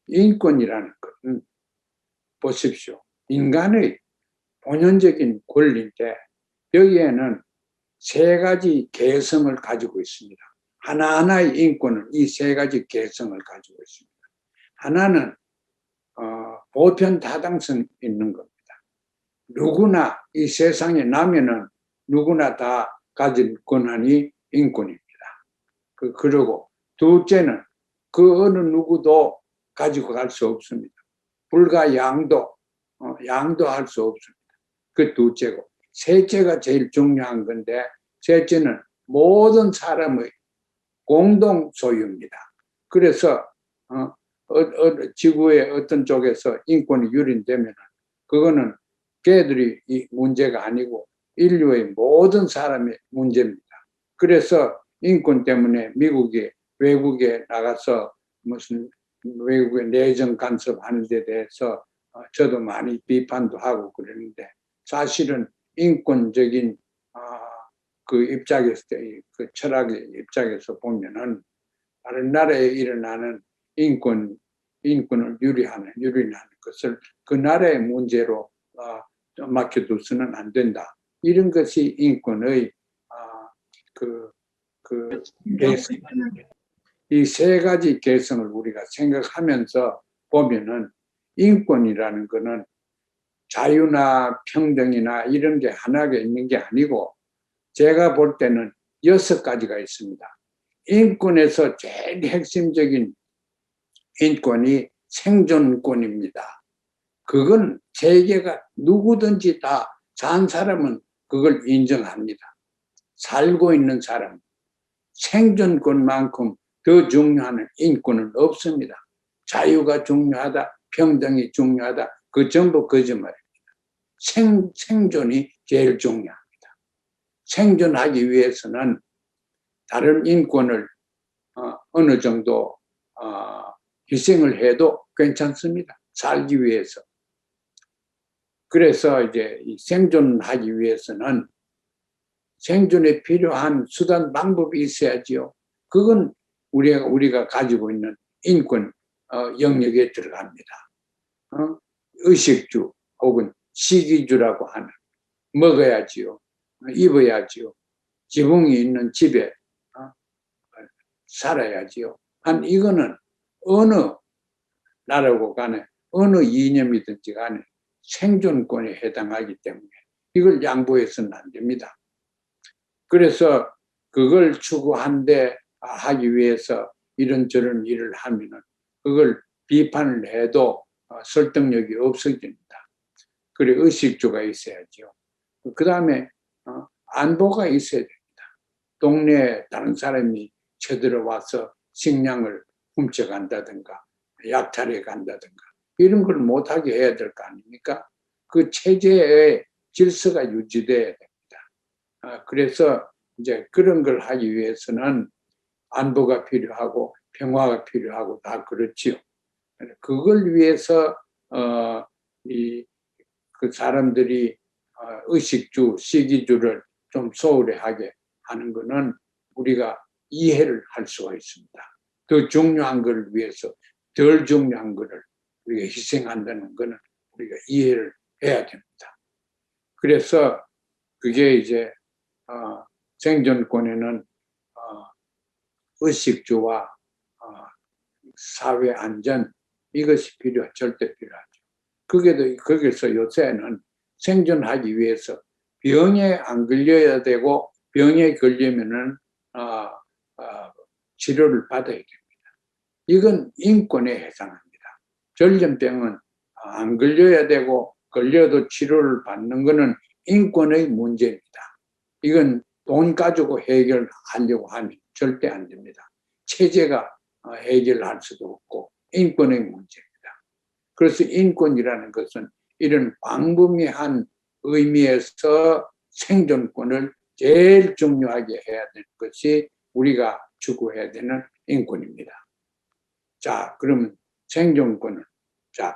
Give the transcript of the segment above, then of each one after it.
인권이라는 것은 보십시오. 인간의 본연적인 권리인데 여기에는 세 가지 개성을 가지고 있습니다. 하나하나의 인권은 이 세 가지 개성을 가지고 있습니다. 하나는 보편타당성 있는 겁니다. 누구나 이 세상에 나면은 누구나 다 가질 권한이 인권입니다. 그리고 둘째는 그 어느 누구도 가지고 갈 수 없습니다. 불과 양도할 수 없습니다. 그 둘째고, 셋째가 제일 중요한 건데, 셋째는 모든 사람의 공동 소유입니다. 그래서 지구의 어떤 쪽에서 인권이 유린되면 그거는 걔들이 이 문제가 아니고 인류의 모든 사람의 문제입니다. 그래서 인권 때문에 미국이 외국에 나가서 무슨 외국의 내정 간섭하는 데 대해서 저도 많이 비판도 하고 그러는데, 사실은 인권적인 그 입장에서, 그 철학의 입장에서 보면은 다른 나라에 일어나는 인권을 유린하는 것을 그 나라의 문제로 맡겨두서는 안 된다. 이런 것이 인권의 개성. 이 세 가지 개성을 우리가 생각하면서 보면은 인권이라는 것은 자유나 평등이나 이런 게 하나가 있는 게 아니고, 제가 볼 때는 6가지가 있습니다. 인권에서 제일 핵심적인 인권이 생존권입니다. 그건 세계가 누구든지 다 산 사람은 그걸 인정합니다. 살고 있는 사람, 생존권만큼 더 중요한 인권은 없습니다. 자유가 중요하다, 평등이 중요하다, 그 전부 거짓말입니다. 생존이 제일 중요합니다. 생존하기 위해서는 다른 인권을 어느 정도 희생을 해도 괜찮습니다. 살기 위해서. 그래서 이제 생존하기 위해서는 생존에 필요한 수단 방법이 있어야지요. 그건 우리가 가지고 있는 인권 영역에 들어갑니다. 의식주 혹은 식이주라고 하는, 먹어야지요, 입어야지요, 지붕이 있는 집에 살아야지요. 이거는 어느 나라고 간에 어느 이념이든지 간에 생존권에 해당하기 때문에 이걸 양보해서는 안 됩니다. 그래서 그걸 추구한데 하기 위해서 이런저런 일을 하면은 그걸 비판을 해도 설득력이 없어집니다. 그리고 의식주가 있어야죠. 그 다음에 안보가 있어야 됩니다. 동네에 다른 사람이 쳐들어와서 식량을 훔쳐간다든가 약탈해 간다든가 이런 걸 못하게 해야 될 거 아닙니까? 그 체제의 질서가 유지돼야 됩니다. 그래서 이제 그런 걸 하기 위해서는 안보가 필요하고 평화가 필요하고 다 그렇지요. 그걸 위해서 그 사람들이 의식주, 시기주를 좀 소홀하게 하는 것은 우리가 이해를 할 수가 있습니다. 더 중요한 걸 위해서 덜 중요한 것을 우리가 희생한다는 것은 우리가 이해를 해야 됩니다. 그래서 그게 이제 생존권에는 의식주와 사회 안전, 이것이 절대 필요하죠. 거기서 요새는 생존하기 위해서 병에 안 걸려야 되고, 병에 걸리면은 치료를 받아야 됩니다. 이건 인권에 해당합니다. 전염병은 안 걸려야 되고, 걸려도 치료를 받는 것은 인권의 문제입니다. 이건 돈 가지고 해결하려고 하면 절대 안 됩니다. 체제가 해결할 수도 없고 인권의 문제입니다. 그래서 인권이라는 것은 이런 광범위한 의미에서 생존권을 제일 중요하게 해야 되는 것이 우리가 추구해야 되는 인권입니다. 자, 그러면 생존권을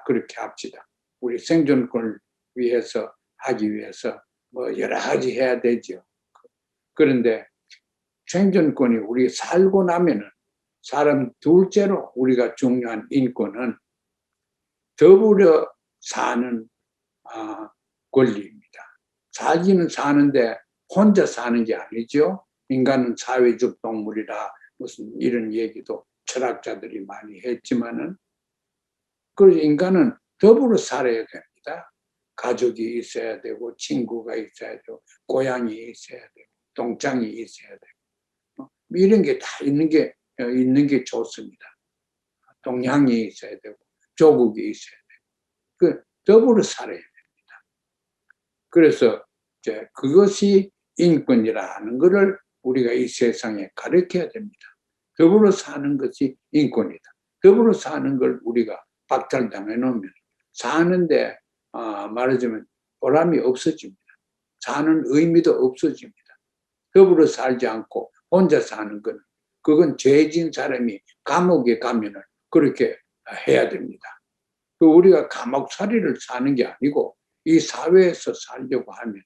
그렇게 합시다. 우리 생존권을 위해서 하기 위해서 뭐 여러 가지 해야 되죠. 그런데 생존권이 우리 살고 나면은 사람 둘째로 우리가 중요한 인권은 더불어 사는 권리입니다. 살기는 사는데 혼자 사는 게 아니죠. 인간은 사회적 동물이라 무슨 이런 얘기도 철학자들이 많이 했지만은 그 인간은 더불어 살아야 됩니다. 가족이 있어야 되고 친구가 있어야 되고 고향이 있어야 되고 동창이 있어야 되고 이런 게 다 있는 게 좋습니다. 동향이 있어야 되고 조국이 있어야 되고 그 더불어 살아야 됩니다. 그래서 이제 그것이 인권이라 하는 것을 우리가 이 세상에 가르쳐야 됩니다. 더불어 사는 것이 인권이다. 더불어 사는 걸 우리가 박탈당해 놓으면 사는데 말하자면 보람이 없어집니다. 사는 의미도 없어집니다. 더불어 살지 않고 혼자 사는 건 그건 죄진 사람이 감옥에 가면은 그렇게 해야 됩니다. 우리가 감옥살이를 사는 게 아니고 이 사회에서 살려고 하면은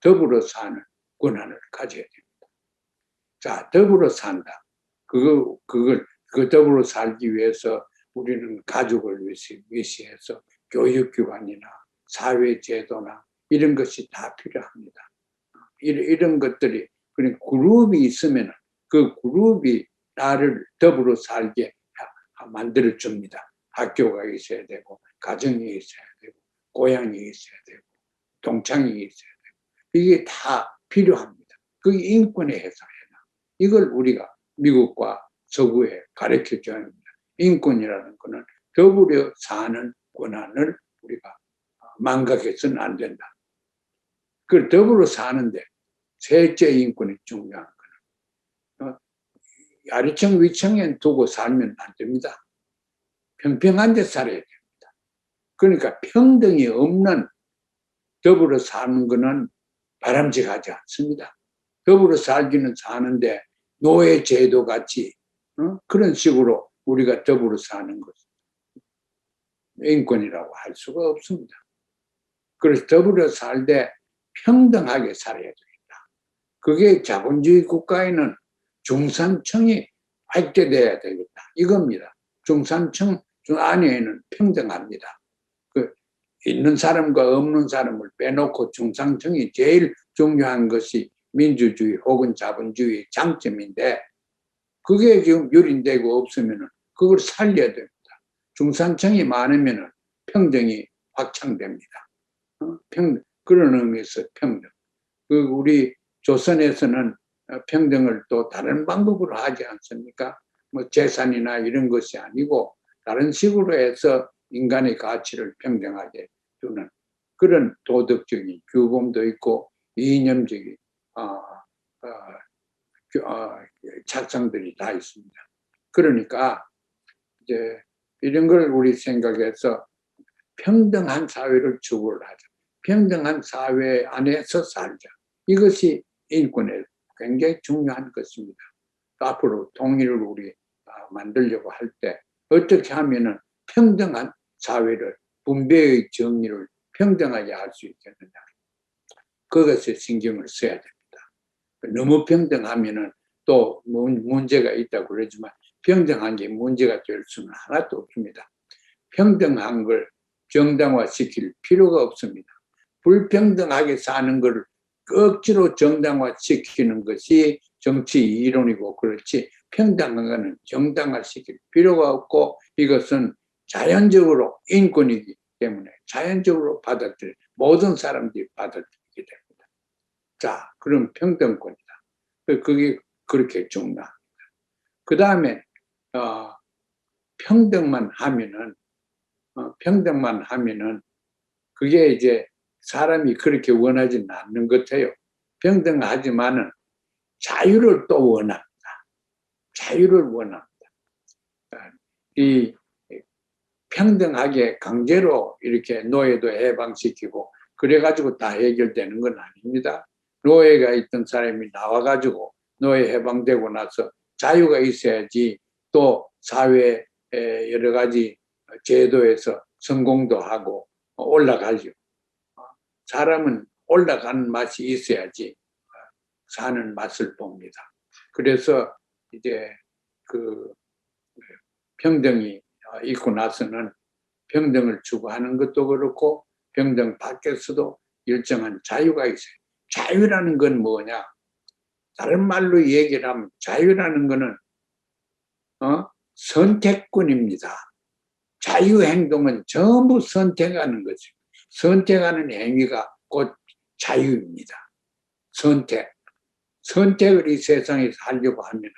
더불어 사는 권한을 가져야 됩니다. 자, 더불어 산다. 그 더불어 살기 위해서 우리는 가족을 위시해서 교육기관이나 사회제도나 이런 것이 다 필요합니다. 이런 것들이 그러니까 그룹이 있으면 그 그룹이 나를 더불어 살게 만들어 줍니다. 학교가 있어야 되고 가정이 있어야 되고 고향이 있어야 되고 동창이 있어야 되고 이게 다 필요합니다. 그게 인권의 해석이나 이걸 우리가 미국과 서구에 가르쳐 줘야 합니다. 인권이라는 것은 더불어 사는 권한을 우리가 망각해서는 안 된다. 그 더불어 사는데 셋째 인권이 중요한 거는 아래층 위층에 두고 살면 안 됩니다. 평평한 데 살아야 됩니다. 그러니까 평등이 없는 더불어 사는 것은 바람직하지 않습니다. 더불어 살기는 사는데 노예 제도 같이 그런 식으로 우리가 더불어 사는 것 인권이라고 할 수가 없습니다. 그래서 더불어 살되 평등하게 살아야 됩니다. 그게 자본주의 국가에는 중산층이 확대돼야 되겠다. 이겁니다. 중산층 안에는 평등합니다. 있는 사람과 없는 사람을 빼놓고 중산층이 제일 중요한 것이 민주주의 혹은 자본주의의 장점인데 그게 지금 유린되고 없으면 그걸 살려야 됩니다. 중산층이 많으면 평등이 확장됩니다. 그런 의미에서 평등. 우리 조선에서는 평등을 또 다른 방법으로 하지 않습니까? 뭐 재산이나 이런 것이 아니고 다른 식으로 해서 인간의 가치를 평등하게 두는 그런 도덕적인 규범도 있고 이념적인 착상들이 다 있습니다. 그러니까 이제 이런 걸 우리 생각해서 평등한 사회를 추구를 하자. 평등한 사회 안에서 살자. 이것이 인권의 굉장히 중요한 것입니다. 앞으로 통일을 우리 만들려고 할 때 어떻게 하면은 평등한 사회를 분배의 정의를 평등하게 할 수 있겠느냐. 그것에 신경을 써야 됩니다. 너무 평등하면은 또 문제가 있다고 그러지만 평등한 게 문제가 될 수는 하나도 없습니다. 평등한 걸 정당화시킬 필요가 없습니다. 불평등하게 사는 걸 억지로 정당화시키는 것이 정치 이론이고 그렇지 평등한 것은 정당화시킬 필요가 없고 이것은 자연적으로 인권이기 때문에 자연적으로 모든 사람들이 받아들이게 됩니다. 자, 그럼 평등권이다. 그게 그렇게 중요합니다. 그 다음에 평등만 하면은 그게 이제 사람이 그렇게 원하지는 않는 것 같아요. 평등하지만은 자유를 또 원합니다. 자유를 원합니다. 이 평등하게 강제로 이렇게 노예도 해방시키고 그래가지고 다 해결되는 건 아닙니다. 노예가 있던 사람이 나와가지고 노예 해방되고 나서 자유가 있어야지 또 사회 여러 가지 제도에서 성공도 하고 올라가죠. 사람은 올라가는 맛이 있어야지 사는 맛을 봅니다. 그래서 이제 그 평등이 있고 나서는 평등을 추구하는 것도 그렇고 평등 밖에서도 일정한 자유가 있어요. 자유라는 건 뭐냐? 다른 말로 얘기를 하면 자유라는 거는 선택권입니다. 자유행동은 전부 선택하는 거죠. 선택하는 행위가 곧 자유입니다. 선택을 이 세상에서 하려고 하면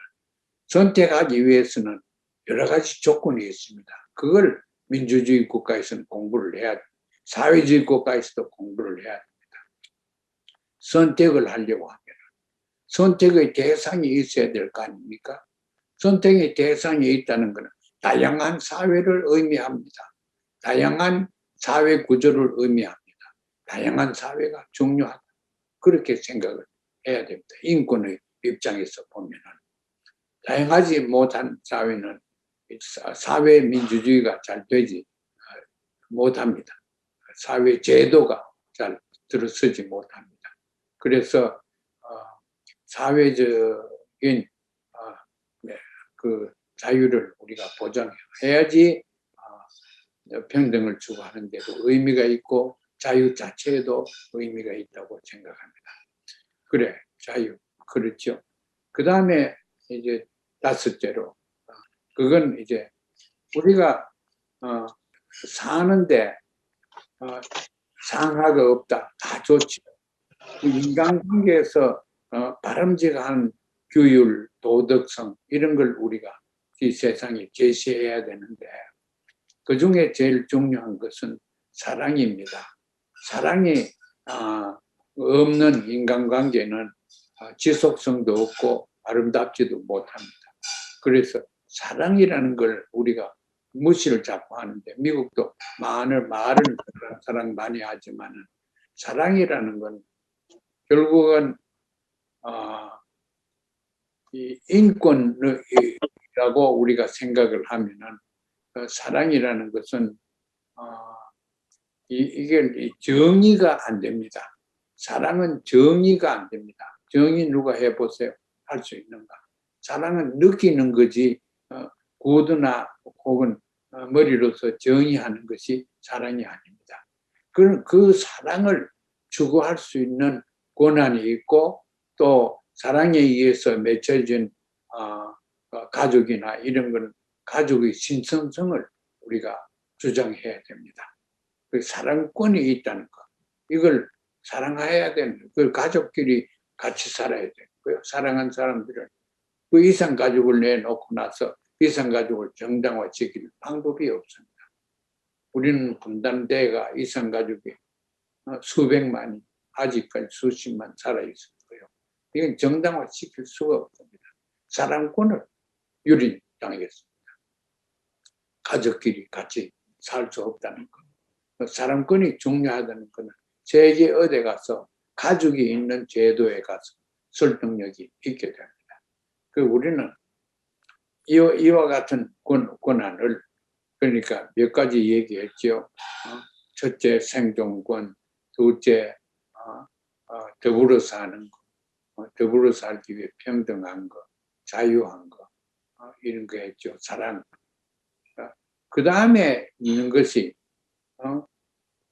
선택하기 위해서는 여러 가지 조건이 있습니다. 그걸 민주주의 국가에서는 공부를 해야 됩니다. 사회주의 국가에서도 공부를 해야 됩니다. 선택을 하려고 하면 선택의 대상이 있어야 될 거 아닙니까? 선택의 대상이 있다는 것은 다양한 사회를 의미합니다. 다양한 사회 구조를 의미합니다. 다양한 사회가 중요하다. 그렇게 생각을 해야 됩니다. 인권의 입장에서 보면은 다양하지 못한 사회는 사회 민주주의가 잘 되지 못합니다. 사회 제도가 잘 들어서지 못합니다. 그래서 사회적인 그 자유를 우리가 보장해야지 평등을 추구하는 데도 의미가 있고 자유 자체에도 의미가 있다고 생각합니다. 그래, 자유. 그렇죠. 그 다음에 이제 다섯째로 그건 이제 우리가 사는데 상하가 없다. 다 좋죠. 인간관계에서 바람직한 규율, 도덕성 이런 걸 우리가 이 세상에 제시해야 되는데 그중에 제일 중요한 것은 사랑입니다. 사랑이 없는 인간관계는 지속성도 없고 아름답지도 못합니다. 그래서 사랑이라는 걸 우리가 무시를 자꾸 하는데 미국도 말은 사랑 많이 하지만 사랑이라는 건 결국은 이 인권이라고 우리가 생각을 하면은 사랑이라는 것은 이게 정의가 안 됩니다. 사랑은 정의가 안 됩니다. 정의 누가 해보세요? 할 수 있는가? 사랑은 느끼는 거지 구두나 혹은 머리로서 정의하는 것이 사랑이 아닙니다. 그 사랑을 추구할 수 있는 권한이 있고 또 사랑에 의해서 맺혀진 가족이나 이런 건 가족의 신성성을 우리가 주장해야 됩니다. 그 사랑권이 있다는 것. 이걸 사랑해야 되는 거예요. 그 가족끼리 같이 살아야 되고요. 사랑한 사람들은 그 이상 가족을 내놓고 나서 이상 가족을 정당화시킬 방법이 없습니다. 우리는 분단대가 이상 가족이 수백만이 아직까지 수십만 살아있었고요. 이건 정당화시킬 수가 없습니다. 사랑권을 유린당했습니다. 가족끼리 같이 살 수 없다는 것. 사랑권이 중요하다는 것은 세계 어디 가서 가족이 있는 제도에 가서 설득력이 있게 됩니다. 우리는 이와 같은 권한을 그러니까 몇 가지 얘기했죠. 첫째 생존권, 둘째 더불어 사는 거, 더불어 살기 위해 평등한 거, 자유한 거 이런 거 했죠. 사랑. 그 다음에 있는 것이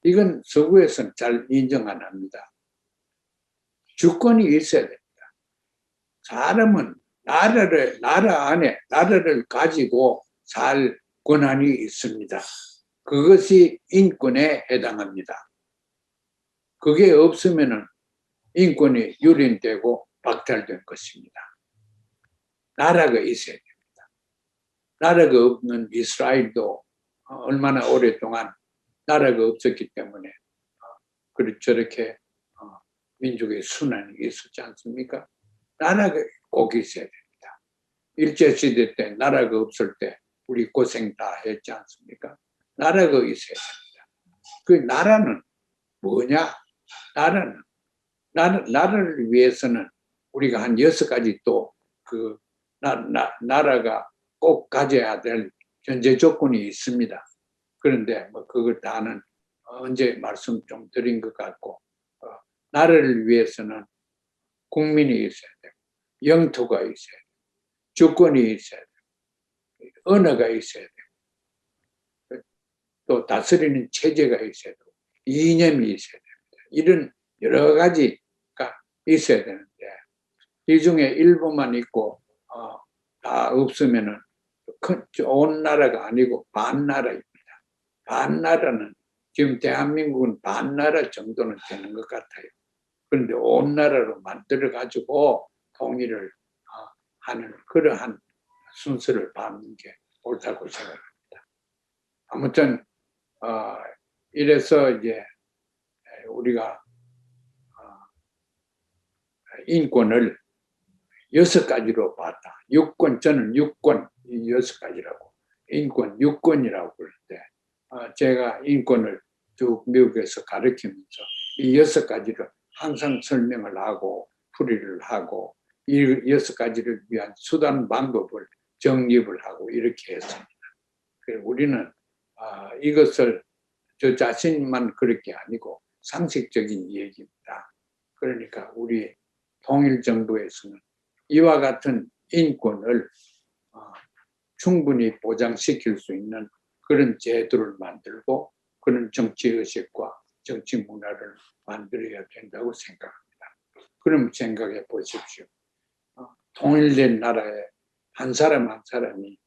이건 서구에서는 잘 인정 안 합니다. 주권이 있어야 됩니다. 사람은 나라 안에 나라를 가지고 살 권한이 있습니다. 그것이 인권에 해당합니다. 그게 없으면 인권이 유린되고 박탈된 것입니다. 나라가 있어야 됩니다. 나라가 없는 이스라엘도 얼마나 오랫동안 나라가 없었기 때문에 저렇게 민족의 순환이 있었지 않습니까? 나라가 꼭 있어야 됩니다. 일제시대 때 나라가 없을 때 우리 고생 다 했지 않습니까? 나라가 있어야 됩니다. 그 나라는 뭐냐? 나라를 위해서는 우리가 한 6가지 또 나라가 꼭 가져야 될 현재 조건이 있습니다. 그런데 그걸 다는 언제 말씀 좀 드린 것 같고 나라를 위해서는 국민이 있어야 되고 영토가 있어야 되고 주권이 있어야 되고 언어가 있어야 되고 또 또 다스리는 체제가 있어야 되고 이념이 있어야 됩니다. 이런 여러 가지가 있어야 되는데 이 중에 일부만 있고 다 없으면은 좋은 나라가 아니고 반나라입니다. 반나라는 지금 대한민국은 반나라 정도는 되는 것 같아요. 그런데 온 나라로 만들어 가지고 통일을 하는 그러한 순서를 밟는 게 옳다고 생각합니다. 아무튼 이래서 이제 우리가 인권을 6가지로 봤다. 육권, 저는 육권 6가지라고 인권 6권이라고 그럴 때 제가 인권을 쭉 미국에서 가르치면서 이 6가지를 항상 설명을 하고 풀이를 하고 이 6가지를 위한 수단 방법을 정립을 하고 이렇게 했습니다. 우리는 이것을 저 자신만 그럴 게 아니고 상식적인 얘기입니다. 그러니까 우리 통일정부에서는 이와 같은 인권을 충분히 보장시킬 수 있는 그런 제도를 만들고 그런 정치의식과 정치 문화를 만들어야 된다고 생각합니다. 그럼 생각해 보십시오. 통일된 나라에 한 사람 한 사람이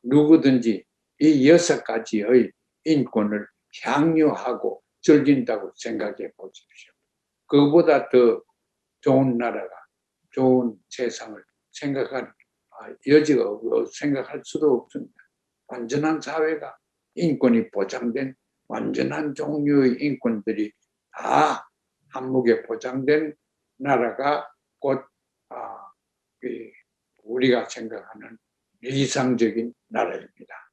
누구든지 이 6가지의 인권을 향유하고 즐긴다고 생각해 보십시오. 그보다 더 좋은 나라가, 좋은 세상을 생각할 여지가 없고 생각할 수도 없습니다. 완전한 사회가 인권이 보장된 완전한 종류의 인권들이 다 한묵에 보장된 나라가 곧 우리가 생각하는 이상적인 나라입니다.